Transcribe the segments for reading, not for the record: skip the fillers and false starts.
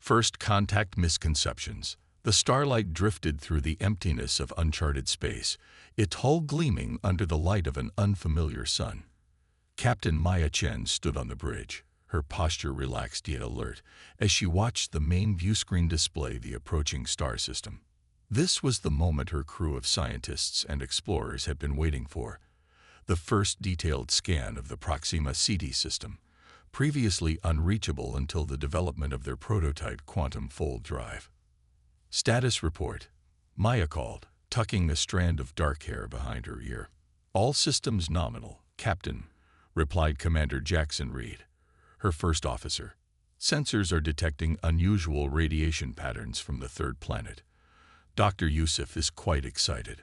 First contact misconceptions. The starlight drifted through the emptiness of uncharted space, its hull gleaming under the light of an unfamiliar sun. Captain Maya Chen stood on the bridge, her posture relaxed yet alert, as she watched the main viewscreen display the approaching star system. This was the moment her crew of scientists and explorers had been waiting for. The first detailed scan of the Proxima Ceti system, previously unreachable until the development of their prototype quantum fold drive. Status report, Maya called, tucking a strand of dark hair behind her ear. All systems nominal, Captain, replied Commander Jackson Reed, her first officer. Sensors are detecting unusual radiation patterns from the third planet. Dr. Yusuf is quite excited.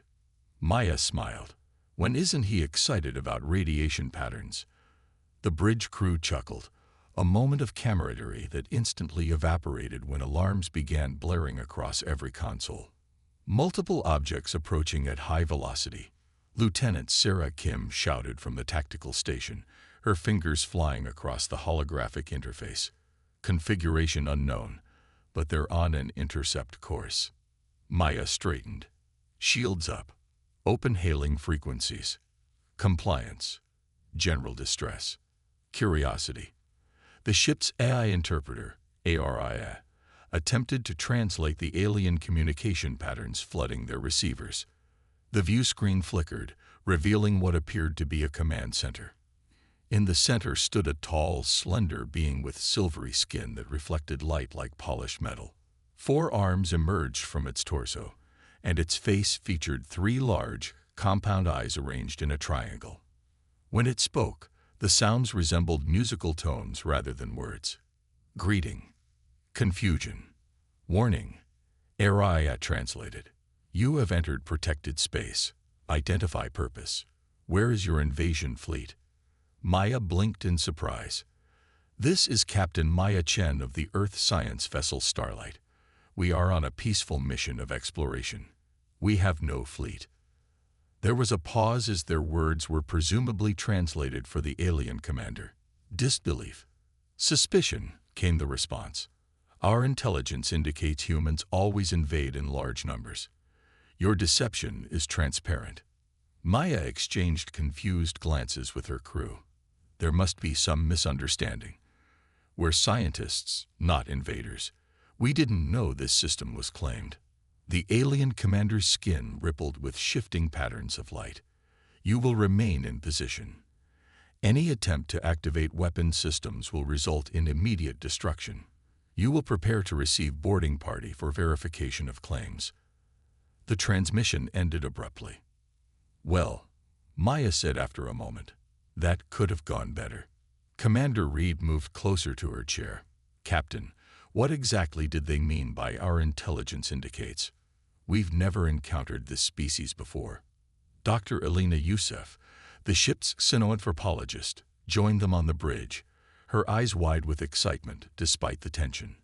Maya smiled. When isn't he excited about radiation patterns? The bridge crew chuckled, a moment of camaraderie that instantly evaporated when alarms began blaring across every console. Multiple objects approaching at high velocity. Lieutenant Sarah Kim shouted from the tactical station, her fingers flying across the holographic interface. Configuration unknown, but they're on an intercept course. Maya straightened. Shields up. Open hailing frequencies. Compliance. General distress. Curiosity. The ship's AI interpreter, ARIA, attempted to translate the alien communication patterns flooding their receivers. The view screen flickered, revealing what appeared to be a command center. In the center stood a tall, slender being with silvery skin that reflected light like polished metal. 4 arms emerged from its torso, and its face featured 3 large, compound eyes arranged in a triangle. When it spoke, the sounds resembled musical tones rather than words. Greeting. Confusion. Warning. ARIA translated. You have entered protected space. Identify purpose. Where is your invasion fleet? Maya blinked in surprise. This is Captain Maya Chen of the Earth Science vessel Starlight. We are on a peaceful mission of exploration. We have no fleet. There was a pause as their words were presumably translated for the alien commander. Disbelief. Suspicion, came the response. Our intelligence indicates humans always invade in large numbers. Your deception is transparent. Maya exchanged confused glances with her crew. There must be some misunderstanding. We're scientists, not invaders. We didn't know this system was claimed. The alien commander's skin rippled with shifting patterns of light. You will remain in position. Any attempt to activate weapon systems will result in immediate destruction. You will prepare to receive boarding party for verification of claims. The transmission ended abruptly. Well, Maya said after a moment, that could have gone better. Commander Reed moved closer to her chair. Captain, what exactly did they mean by our intelligence indicates? We've never encountered this species before. Dr. Elena Yusuf, the ship's xenoanthropologist, joined them on the bridge, her eyes wide with excitement despite the tension.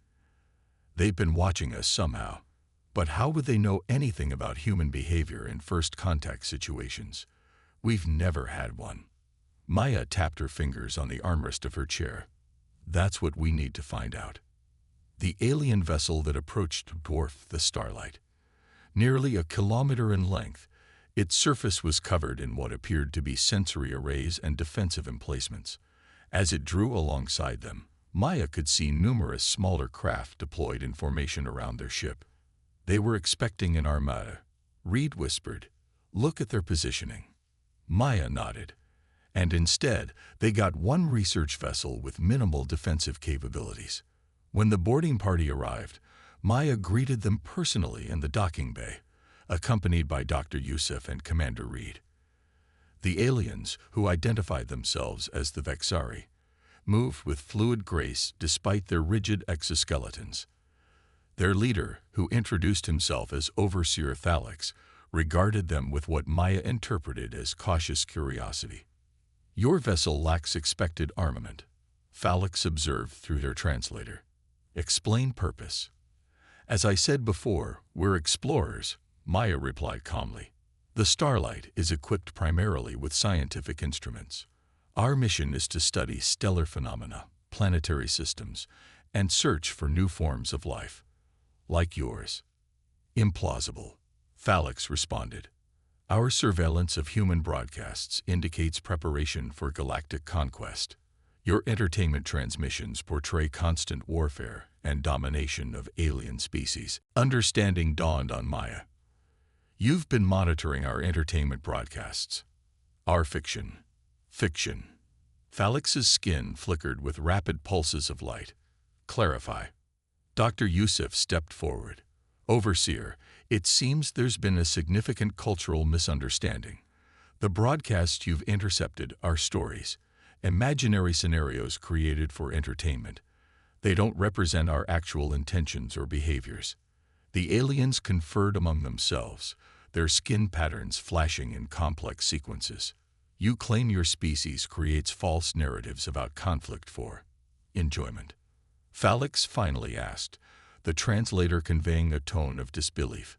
They've been watching us somehow, but how would they know anything about human behavior in first contact situations? We've never had one. Maya tapped her fingers on the armrest of her chair. That's what we need to find out. The alien vessel that approached dwarfed the Starlight. Nearly a kilometer in length, its surface was covered in what appeared to be sensory arrays and defensive emplacements. As it drew alongside them, Maya could see numerous smaller craft deployed in formation around their ship. They were expecting an armada. Reed whispered, "Look at their positioning." Maya nodded. And instead, they got one research vessel with minimal defensive capabilities. When the boarding party arrived, Maya greeted them personally in the docking bay, accompanied by Dr. Yusuf and Commander Reed. The aliens, who identified themselves as the Vexari, moved with fluid grace despite their rigid exoskeletons. Their leader, who introduced himself as Overseer Thalix, regarded them with what Maya interpreted as cautious curiosity. Your vessel lacks expected armament, Thalix observed through their translator. Explain purpose. As I said before, we're explorers, Maya replied calmly. The Starlight is equipped primarily with scientific instruments. Our mission is to study stellar phenomena, planetary systems, and search for new forms of life. Like yours. Implausible, Phalanx responded. Our surveillance of human broadcasts indicates preparation for galactic conquest. Your entertainment transmissions portray constant warfare and domination of alien species. Understanding dawned on Maya. You've been monitoring our entertainment broadcasts. Our fiction. Fiction. Phalanx's skin flickered with rapid pulses of light. Clarify. Dr. Yusuf stepped forward. Overseer, it seems there's been a significant cultural misunderstanding. The broadcasts you've intercepted are stories, imaginary scenarios created for entertainment. They don't represent our actual intentions or behaviors. The aliens conferred among themselves, their skin patterns flashing in complex sequences. You claim your species creates false narratives about conflict for enjoyment. Phalanx finally asked, the translator conveying a tone of disbelief.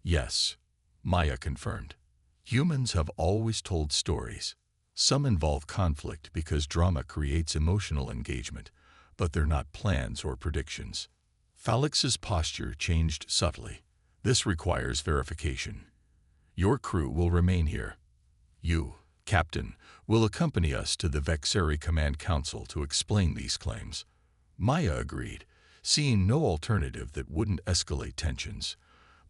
Yes, Maya confirmed. Humans have always told stories. Some involve conflict because drama creates emotional engagement, but they're not plans or predictions. Phalanx's posture changed subtly. This requires verification. Your crew will remain here. You, Captain, will accompany us to the Vexeri Command Council to explain these claims. Maya agreed, seeing no alternative that wouldn't escalate tensions.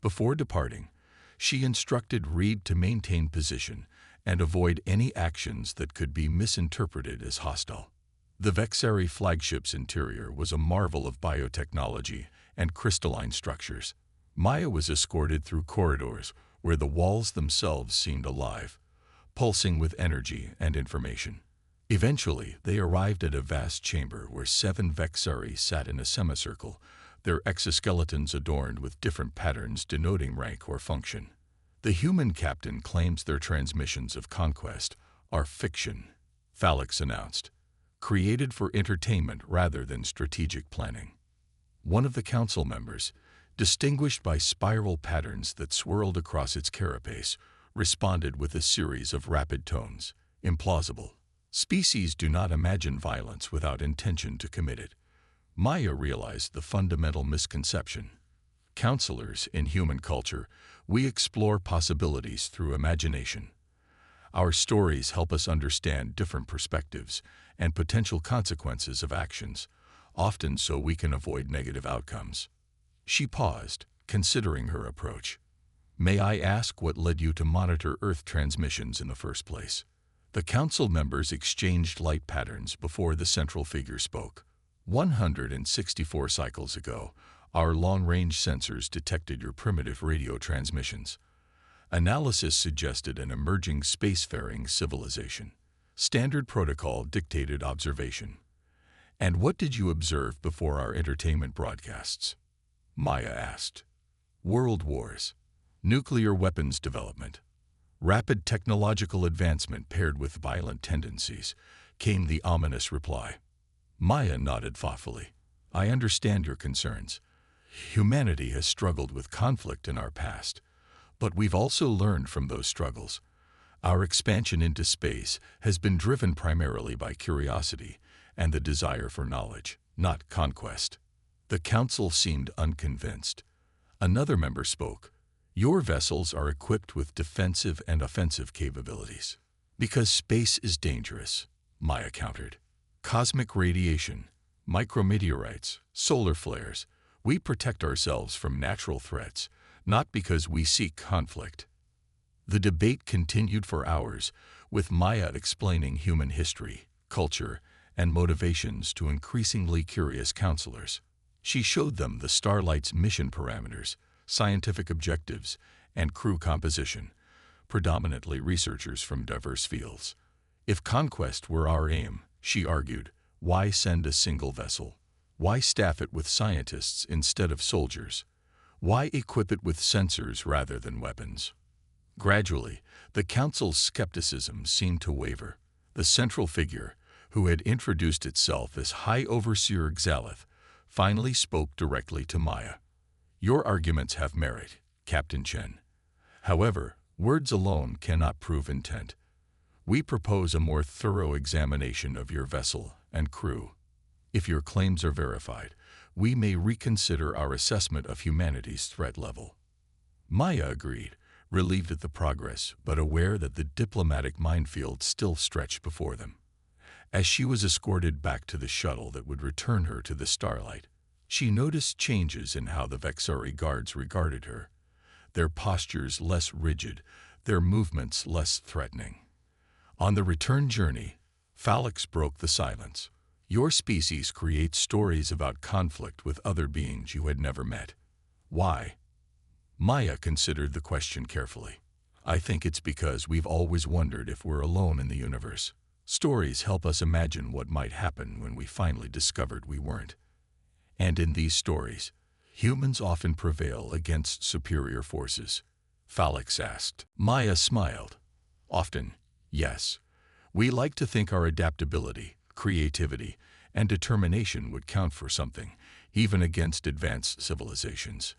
Before departing, she instructed Reed to maintain position and avoid any actions that could be misinterpreted as hostile. The Vexeri flagship's interior was a marvel of biotechnology and crystalline structures. Maya was escorted through corridors where the walls themselves seemed alive, pulsing with energy and information. Eventually, they arrived at a vast chamber where 7 Vexeri sat in a semicircle, their exoskeletons adorned with different patterns denoting rank or function. The human captain claims their transmissions of conquest are fiction, Phalanx announced, created for entertainment rather than strategic planning. One of the council members, distinguished by spiral patterns that swirled across its carapace, responded with a series of rapid tones. Implausible. Species do not imagine violence without intention to commit it. Maya realized the fundamental misconception. Counselors in human culture, we explore possibilities through imagination. Our stories help us understand different perspectives and potential consequences of actions, often so we can avoid negative outcomes. She paused, considering her approach. May I ask what led you to monitor Earth transmissions in the first place? The council members exchanged light patterns before the central figure spoke. 164 cycles ago, our long-range sensors detected your primitive radio transmissions. Analysis suggested an emerging spacefaring civilization. Standard protocol dictated observation. And what did you observe before our entertainment broadcasts? Maya asked. World wars. Nuclear weapons development. Rapid technological advancement paired with violent tendencies, came the ominous reply. Maya nodded thoughtfully. I understand your concerns. Humanity has struggled with conflict in our past, but we've also learned from those struggles. Our expansion into space has been driven primarily by curiosity and the desire for knowledge, not conquest. The council seemed unconvinced. Another member spoke. Your vessels are equipped with defensive and offensive capabilities. Because space is dangerous, Maya countered. Cosmic radiation, micrometeorites, solar flares. We protect ourselves from natural threats, not because we seek conflict. The debate continued for hours, with Maya explaining human history, culture, and motivations to increasingly curious counselors. She showed them the Starlight's mission parameters, scientific objectives, and crew composition, predominantly researchers from diverse fields. If conquest were our aim, she argued, why send a single vessel? Why staff it with scientists instead of soldiers? Why equip it with sensors rather than weapons? Gradually, the council's skepticism seemed to waver. The central figure, who had introduced itself as High Overseer Xalith, finally spoke directly to Maya. Your arguments have merit, Captain Chen. However, words alone cannot prove intent. We propose a more thorough examination of your vessel and crew. If your claims are verified, we may reconsider our assessment of humanity's threat level." Maya agreed, relieved at the progress, but aware that the diplomatic minefield still stretched before them. As she was escorted back to the shuttle that would return her to the Starlight, she noticed changes in how the Vexari guards regarded her, their postures less rigid, their movements less threatening. On the return journey, Phalanx broke the silence. "Your species creates stories about conflict with other beings you had never met. Why?" Maya considered the question carefully. "I think it's because we've always wondered if we're alone in the universe. Stories help us imagine what might happen when we finally discovered we weren't. And in these stories, humans often prevail against superior forces." Phalanx asked. Maya smiled. "Often, yes. We like to think our adaptability, creativity, and determination would count for something, even against advanced civilizations."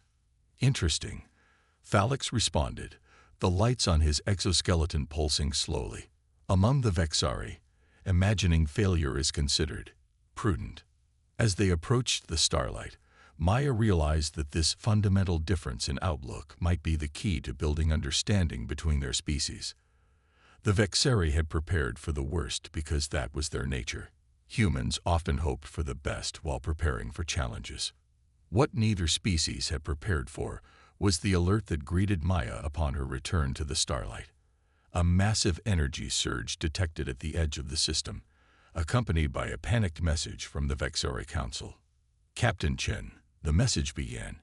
"Interesting," Phalanx responded, the lights on his exoskeleton pulsing slowly. "Among the Vexari, imagining failure is considered prudent." As they approached the Starlight, Maya realized that this fundamental difference in outlook might be the key to building understanding between their species. The Vexari had prepared for the worst because that was their nature. Humans often hoped for the best while preparing for challenges. What neither species had prepared for was the alert that greeted Maya upon her return to the Starlight. A massive energy surge detected at the edge of the system, accompanied by a panicked message from the Vexari Council. "Captain Chen," the message began,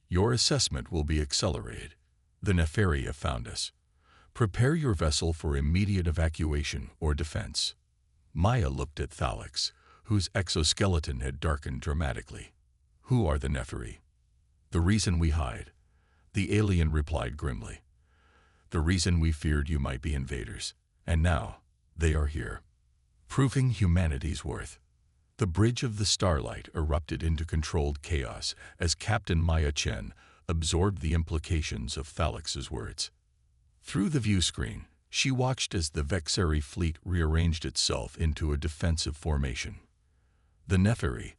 "your assessment will be accelerated. The Neferi have found us. Prepare your vessel for immediate evacuation or defense." Maya looked at Phalanx, whose exoskeleton had darkened dramatically. "Who are the Neferi?" "The reason we hide," the alien replied grimly. "The reason we feared you might be invaders. And now, they are here, proving humanity's worth." The bridge of the Starlight erupted into controlled chaos as Captain Maya Chen absorbed the implications of Phalanx's words. Through the view screen, she watched as the Vexari fleet rearranged itself into a defensive formation. "The Neferi,"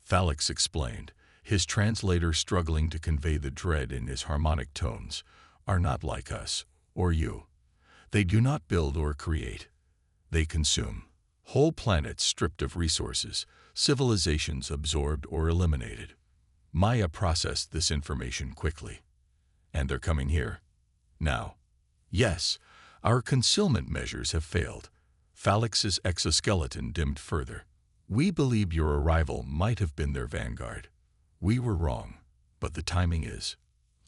Phalanx explained, his translator struggling to convey the dread in his harmonic tones, "are not like us, or you. They do not build or create. They consume. Whole planets stripped of resources, civilizations absorbed or eliminated." Maya processed this information quickly. "And they're coming here? Now?" "Yes, our concealment measures have failed." Phalanx's exoskeleton dimmed further. "We believed your arrival might have been their vanguard. We were wrong, but the timing is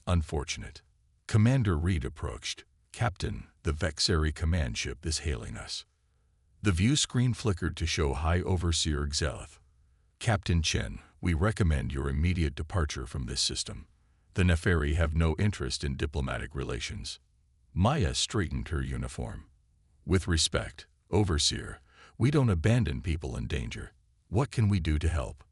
unfortunate." Commander Reed approached. "Captain, the Vexari command ship is hailing us." The view screen flickered to show High Overseer Xelith. "Captain Chen, we recommend your immediate departure from this system. The Neferi have no interest in diplomatic relations." Maya straightened her uniform. "With respect, Overseer, we don't abandon people in danger. What can we do to help?"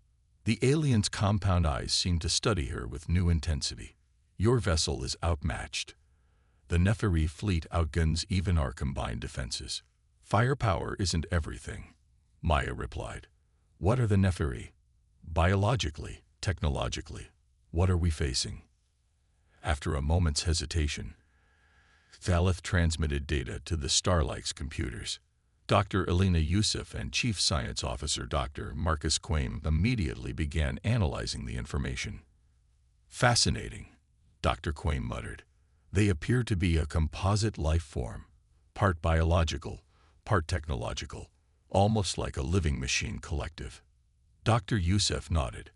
The alien's compound eyes seemed to study her with new intensity. "Your vessel is outmatched. The Neferi fleet outguns even our combined defenses. Firepower isn't everything," Maya replied. "What are the Neferi? Biologically, technologically, what are we facing?" After a moment's hesitation, Xelith transmitted data to the Starlight's computers. Dr. Elena Yusuf and Chief Science Officer Dr. Marcus Quaim immediately began analyzing the information. "Fascinating," Dr. Quaim muttered. "They appear to be a composite life form, part biological, part technological, almost like a living machine collective." Dr. Yusuf nodded.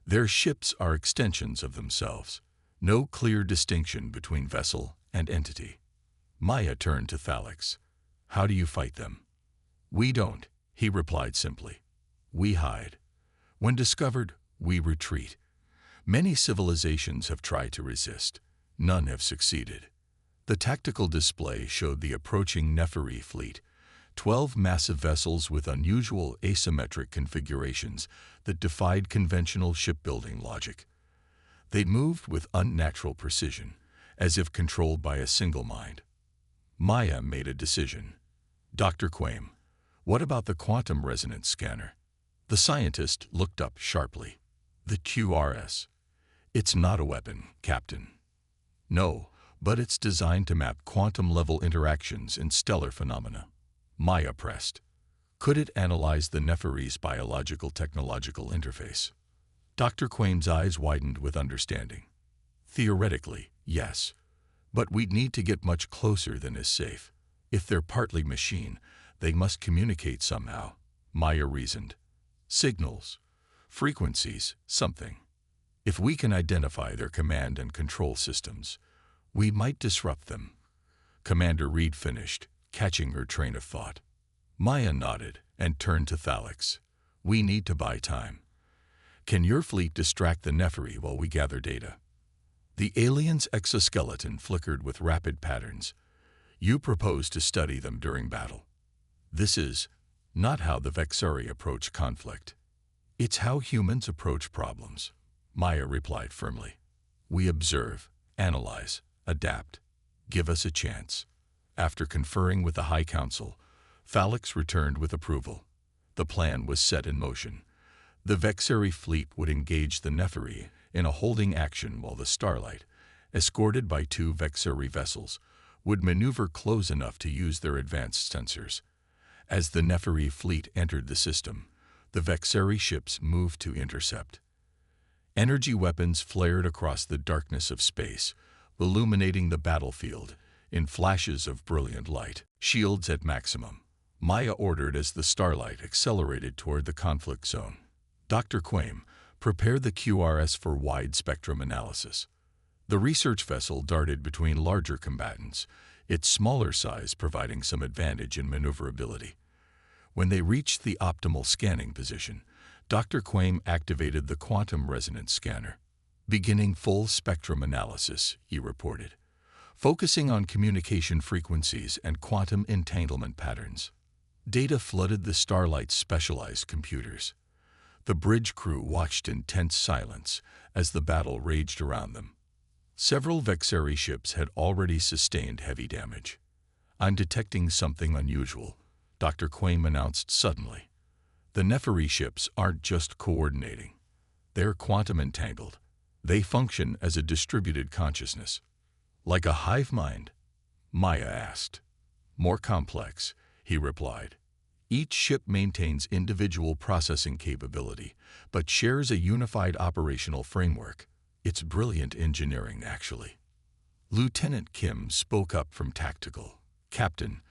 "Their ships are extensions of themselves. No clear distinction between vessel and entity." Maya turned to Phalanx. "How do you fight them?" "We don't," he replied simply. "We hide. When discovered, we retreat. Many civilizations have tried to resist. None have succeeded." The tactical display showed the approaching Neferi fleet, 12 massive vessels with unusual asymmetric configurations that defied conventional shipbuilding logic. They moved with unnatural precision, as if controlled by a single mind. Maya made a decision. "Dr. Quaim, what about the quantum resonance scanner?" The scientist looked up sharply. The QRS. It's not a weapon, Captain. No, but it's designed to map quantum-level interactions in stellar phenomena. Maya pressed. Could it analyze the Nephiri's biological-technological interface? Dr. Quame's eyes widened with understanding. Theoretically, yes. But we'd need to get much closer than is safe. If they're partly machine, they must communicate somehow, Maya reasoned. Signals, frequencies, something. If we can identify their command and control systems, we might disrupt them. Commander Reed finished, catching her train of thought. Maya nodded and turned to Thalix. We need to buy time. Can your fleet distract the Nephiri while we gather data? The alien's exoskeleton flickered with rapid patterns. You propose to study them during battle. This is not how the Vexari approach conflict. It's how humans approach problems, Maya replied firmly. We observe, analyze, adapt. Give us a chance. After conferring with the High Council, Thalix returned with approval. The plan was set in motion. The Vexari fleet would engage the Nephiri in a holding action while the Starlight, escorted by 2 Vexari vessels, would maneuver close enough to use their advanced sensors. As the Nephiri fleet entered the system, the Vexari ships moved to intercept. Energy weapons flared across the darkness of space, illuminating the battlefield in flashes of brilliant light. Shields at maximum, Maya ordered as the Starlight accelerated toward the conflict zone. Dr. Quame, prepare the QRS for wide-spectrum analysis. The research vessel darted between larger combatants, its smaller size providing some advantage in maneuverability. When they reached the optimal scanning position, Dr. Quame activated the quantum resonance scanner. Beginning full spectrum analysis, he reported, focusing on communication frequencies and quantum entanglement patterns. Data flooded the Starlight's specialized computers. The bridge crew watched in tense silence as the battle raged around them. Several Vexari ships had already sustained heavy damage. I'm detecting something unusual, Dr. Quame announced suddenly. The Nephiri ships aren't just coordinating. They're quantum entangled. They function as a distributed consciousness. Like a hive mind? Maya asked. More complex, he replied. Each ship maintains individual processing capability, but shares a unified operational framework. It's brilliant engineering, actually. Lieutenant Kim spoke up from Tactical. Captain,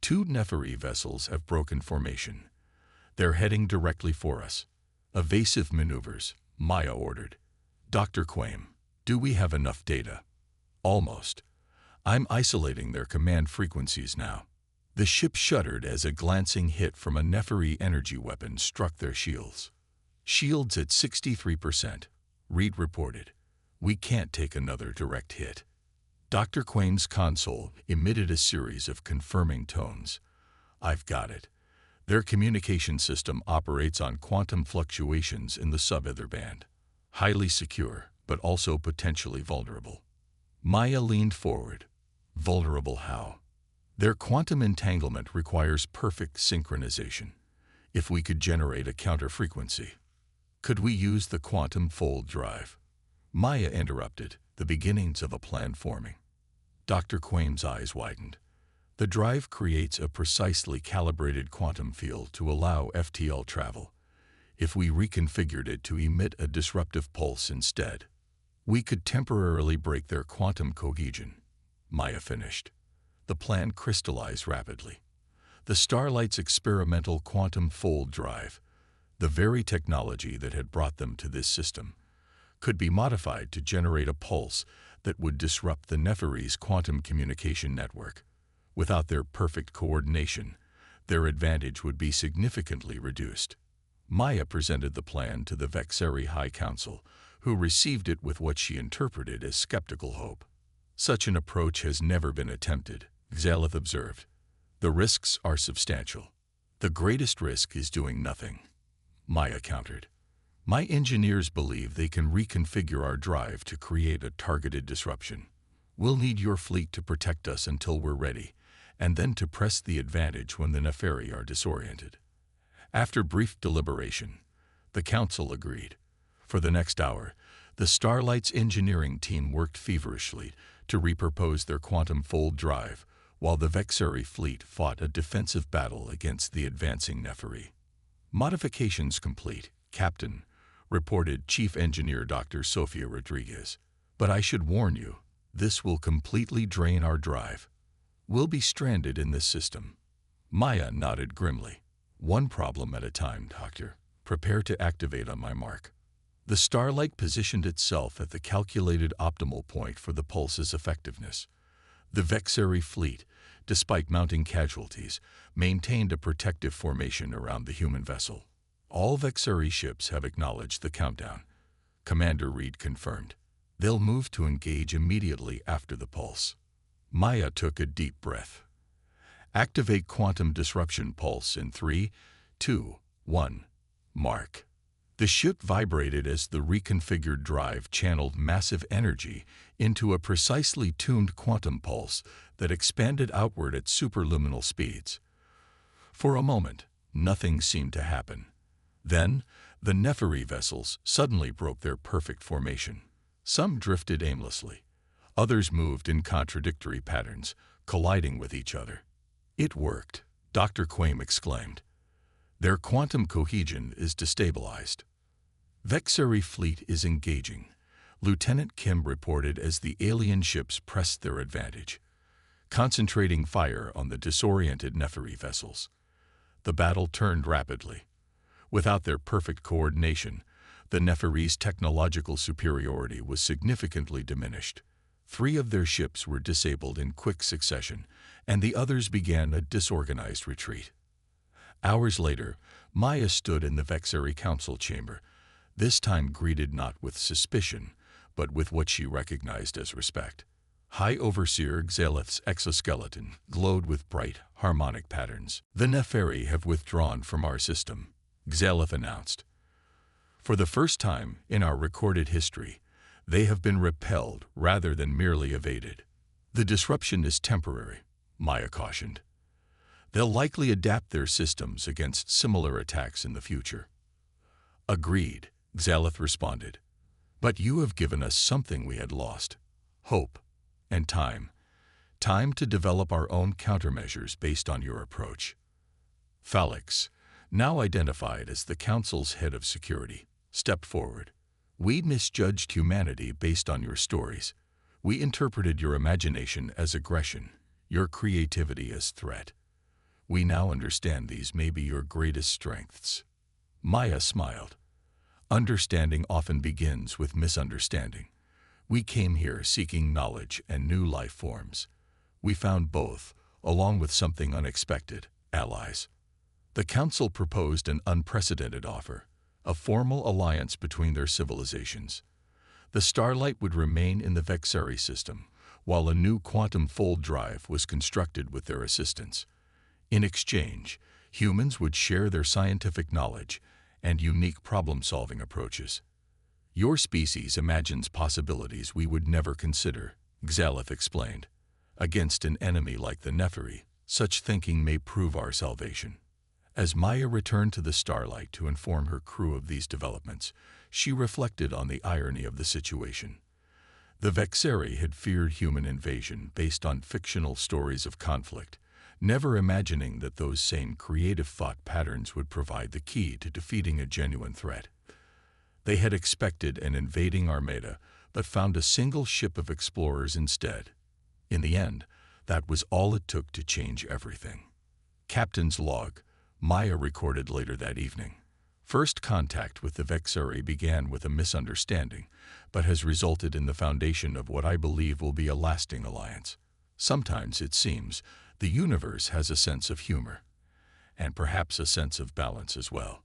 2 Nephiri vessels have broken formation. They're heading directly for us. Evasive maneuvers, Maya ordered. Dr. Quame, do we have enough data? Almost. I'm isolating their command frequencies now. The ship shuddered as a glancing hit from a Nephiri energy weapon struck their shields. Shields at 63%, Reed reported. We can't take another direct hit. Dr. Quame's console emitted a series of confirming tones. I've got it. Their communication system operates on quantum fluctuations in the sub-ether band. Highly secure, but also potentially vulnerable. Maya leaned forward. Vulnerable how? Their quantum entanglement requires perfect synchronization. If we could generate a counter-frequency, could we use the quantum fold drive? Maya interrupted, the beginnings of a plan forming. Dr. Quame's eyes widened. The drive creates a precisely calibrated quantum field to allow FTL travel. If we reconfigured it to emit a disruptive pulse instead, we could temporarily break their quantum cohesion. Maya finished. The plan crystallized rapidly. The Starlight's experimental quantum fold drive, the very technology that had brought them to this system, could be modified to generate a pulse that would disrupt the Nephiri's quantum communication network. Without their perfect coordination, their advantage would be significantly reduced. Maya presented the plan to the Vexari High Council, who received it with what she interpreted as skeptical hope. Such an approach has never been attempted, Xalith observed. The risks are substantial. The greatest risk is doing nothing, Maya countered. My engineers believe they can reconfigure our drive to create a targeted disruption. We'll need your fleet to protect us until we're ready, and then to press the advantage when the Nephiri are disoriented. After brief deliberation, The Council agreed. For the next hour, the Starlight's engineering team worked feverishly to repurpose their quantum fold drive, while the Vexari fleet fought a defensive battle against the advancing Nepheri. Modifications complete, Captain, reported Chief Engineer Dr. Sofia Rodriguez. But I should warn you, this will completely drain our drive. We'll be stranded in this system. Maya nodded grimly. One problem at a time, Doctor. Prepare to activate on my mark. The Starlight positioned itself at the calculated optimal point for the pulse's effectiveness. The Vexari fleet, despite mounting casualties, maintained a protective formation around the human vessel. All Vexari ships have acknowledged the countdown. Commander Reed confirmed. They'll move to engage immediately after the pulse. Maya took a deep breath. Activate quantum disruption pulse in 3, 2, 1. Mark. The ship vibrated as the reconfigured drive channeled massive energy into a precisely tuned quantum pulse that expanded outward at superluminal speeds. For a moment, nothing seemed to happen. Then, the Nepheri vessels suddenly broke their perfect formation. Some drifted aimlessly. Others moved in contradictory patterns, colliding with each other. It worked, Dr. Quaim exclaimed. Their quantum cohesion is destabilized. Vexari fleet is engaging, Lieutenant Kim reported as the alien ships pressed their advantage, concentrating fire on the disoriented Nepheri vessels. The battle turned rapidly. Without their perfect coordination, the Nepheri's technological superiority was significantly diminished. 3 of their ships were disabled in quick succession, and the others began a disorganized retreat. Hours later, Maya stood in the Vexari Council chamber, this time greeted not with suspicion, but with what she recognized as respect. High Overseer Xaleth's exoskeleton glowed with bright, harmonic patterns. The Nepheri have withdrawn from our system, Xaleth announced. For the first time in our recorded history, they have been repelled rather than merely evaded. The disruption is temporary, Maya cautioned. They'll likely adapt their systems against similar attacks in the future. Agreed, Xaleth responded. But you have given us something we had lost. Hope and time. Time to develop our own countermeasures based on your approach. Phalix, now identified as the Council's head of security, stepped forward. We misjudged humanity based on your stories. We interpreted your imagination as aggression, your creativity as threat. We now understand these may be your greatest strengths. Maya smiled. Understanding often begins with misunderstanding. We came here seeking knowledge and new life forms. We found both, along with something unexpected, allies. The Council proposed an unprecedented offer, a formal alliance between their civilizations. The Starlight would remain in the Vexari system, while a new quantum fold drive was constructed with their assistance. In exchange, humans would share their scientific knowledge and unique problem-solving approaches. Your species imagines possibilities we would never consider, Xaleth explained. Against an enemy like the Nepheri, such thinking may prove our salvation. As Maya returned to the Starlight to inform her crew of these developments, she reflected on the irony of the situation. The Vexari had feared human invasion based on fictional stories of conflict, never imagining that those same creative thought patterns would provide the key to defeating a genuine threat. They had expected an invading armada, but found a single ship of explorers instead. In the end, that was all it took to change everything. Captain's log, Maya recorded later that evening. First contact with the Vexari began with a misunderstanding, but has resulted in the foundation of what I believe will be a lasting alliance. Sometimes, it seems, the universe has a sense of humor, and perhaps a sense of balance as well.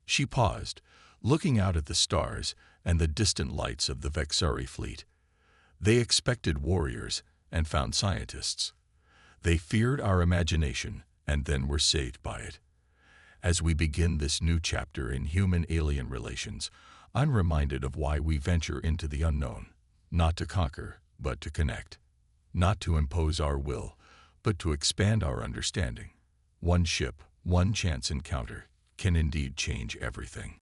She paused, looking out at the stars and the distant lights of the Vexari fleet. They expected warriors and found scientists. They feared our imagination and then were saved by it. As we begin this new chapter in human-alien relations, I'm reminded of why we venture into the unknown, not to conquer, but to connect. Not to impose our will, but to expand our understanding. One ship, one chance encounter, can indeed change everything.